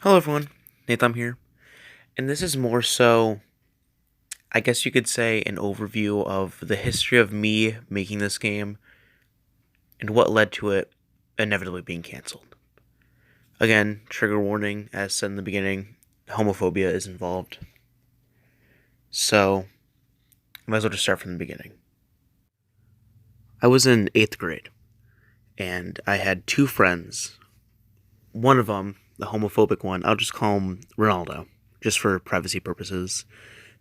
Hello everyone, Nathan here, and this is more so, I guess you could say, an overview of the history of me making this game and what led to it inevitably being cancelled. Again, trigger warning, as said in the beginning, homophobia is involved. So, I might as well just start from the beginning. I was in 8th grade, and I had two friends. One of them, the homophobic one, I'll just call him Ronaldo, just for privacy purposes.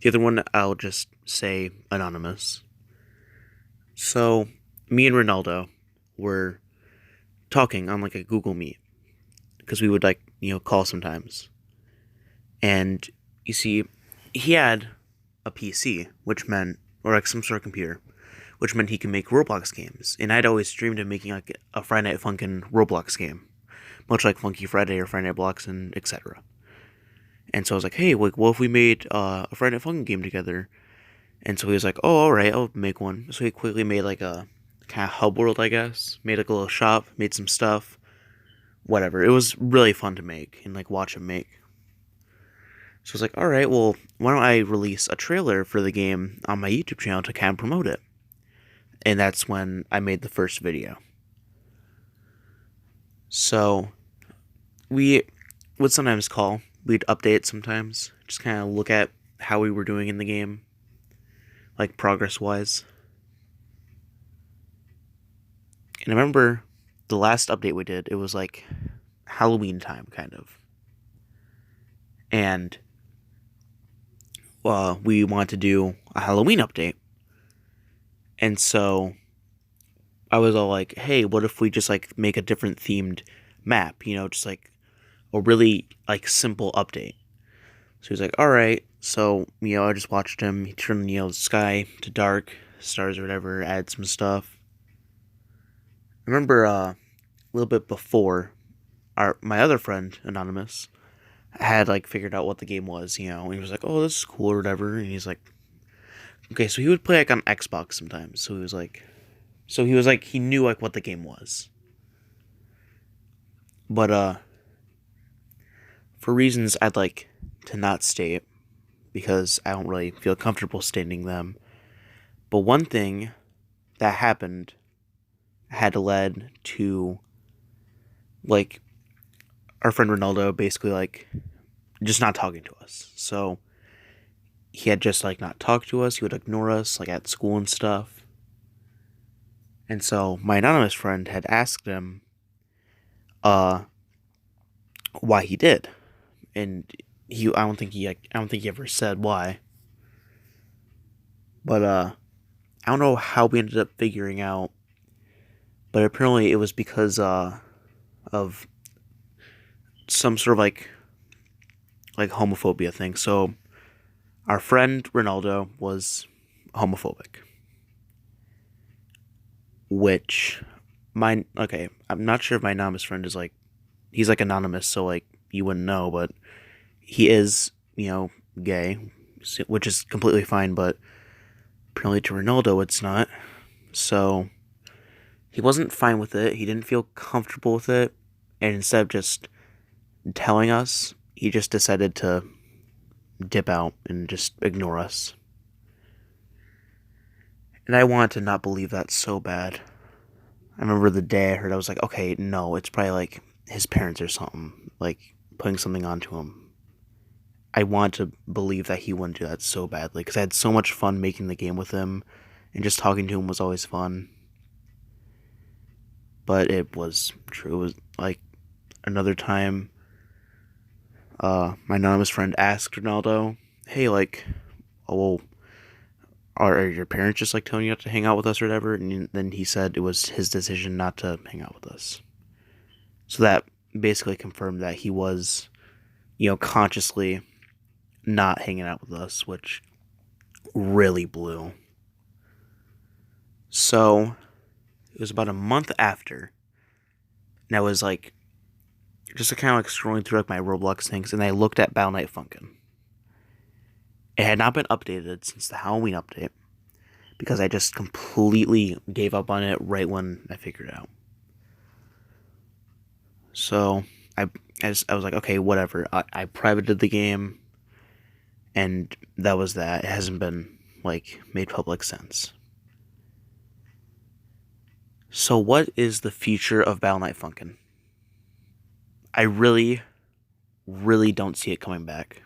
The other one, I'll just say anonymous. So, me and Ronaldo were talking on like a Google Meet because we would call sometimes. And you see, he had a PC, which meant, or like some sort of computer, which meant he could make Roblox games. And I'd always dreamed of making like a Friday Night Funkin' Roblox game, much like Funky Friday or Friday Night Blocks and etc. And so I was like, hey, like, what if we made a Friday Night Funkin' game together? And so he was like, oh, all right, I'll make one. So he quickly made like a kind of hub world, I guess. Made like a little shop, made some stuff, whatever. It was really fun to make and like watch him make. So I was like, all right, well, why don't I release a trailer for the game on my YouTube channel to kind of promote it? And that's when I made the first video. So we would sometimes call, we'd update sometimes, just kind of look at how we were doing in the game, like progress wise. And I remember the last update we did, it was like Halloween time, kind of. And we wanted to do a Halloween update. And so I was all like, hey, what if we just like make a different themed map, just like a really like simple update. So he's like, all right. So, I just watched him. He turned, the sky to dark, stars or whatever, add some stuff. I remember a little bit before, my other friend, Anonymous, had like figured out what the game was, and he was like, oh, this is cool or whatever. And he's like, okay, so he would play like on Xbox sometimes. So he was like, he knew like what the game was. But for reasons I'd like to not state, because I don't really feel comfortable stating them. But one thing that happened had led to like our friend Ronaldo basically like just not talking to us. So he had just like not talked to us. He would ignore us like at school and stuff. And so my anonymous friend had asked him uh why he did. And I don't think he ever said why. But I don't know how we ended up figuring out, but apparently it was because of some sort of like homophobia thing. So our friend Ronaldo was homophobic, which I'm not sure if my anonymous friend is like, he's like anonymous, so like you wouldn't know, but he is, gay, which is completely fine, but apparently to Ronaldo it's not. So he wasn't fine with it. He didn't feel comfortable with it, and instead of just telling us, he just decided to dip out and just ignore us. And I wanted to not believe that so bad. I remember the day I heard, I was like, okay, no, it's probably like his parents or something, like putting something onto him. I want to believe that he wouldn't do that so badly because I had so much fun making the game with him, and just talking to him was always fun. But it was true. It was like another time. My anonymous friend asked Ronaldo, "Hey, like, oh, well, are your parents just like telling you not to hang out with us or whatever?" And then he said it was his decision not to hang out with us. So that basically confirmed that he was, consciously not hanging out with us, which really blew. So it was about a month after, and I was like, just kind of like scrolling through like my Roblox things, and I looked at Battle Night Funkin'. It had not been updated since the Halloween update because I just completely gave up on it right when I figured it out. So I I was like, okay, whatever. I privated the game, and that was that. It hasn't been like made public since. So, what is the future of Battle Knight Funkin'? I really, really don't see it coming back.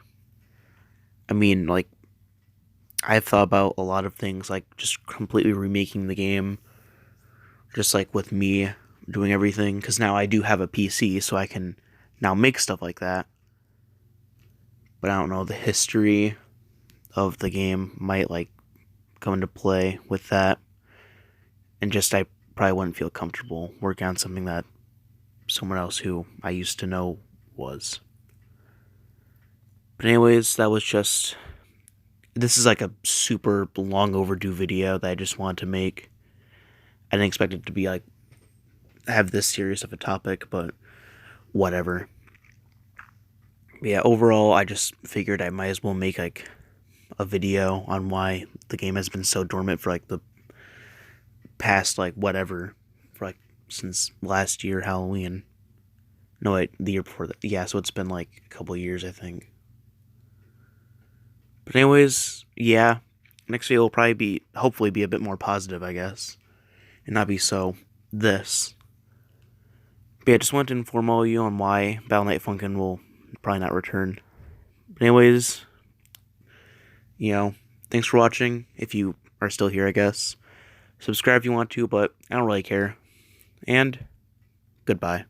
I mean, like, I've thought about a lot of things, like just completely remaking the game, just like with me doing everything, because now I do have a PC, so I can now make stuff like that. But I don't know, the history of the game might like come into play with that, and just I probably wouldn't feel comfortable working on something that someone else who I used to know was. But anyways, that was just, this is like a super long overdue video that I just wanted to make. I didn't expect it to be like have this serious of a topic, but whatever. But yeah, overall, I just figured I might as well make like a video on why the game has been so dormant for like the past like whatever, for like since last year Halloween. No, wait, the year before that. Yeah, so it's been like a couple of years, I think. But anyways, yeah, next video will probably be, hopefully be a bit more positive, I guess, and not be so this. But yeah, I just wanted to inform all of you on why Battle Knight Funkin' will probably not return. But anyways, thanks for watching, if you are still here, I guess. Subscribe if you want to, but I don't really care. And goodbye.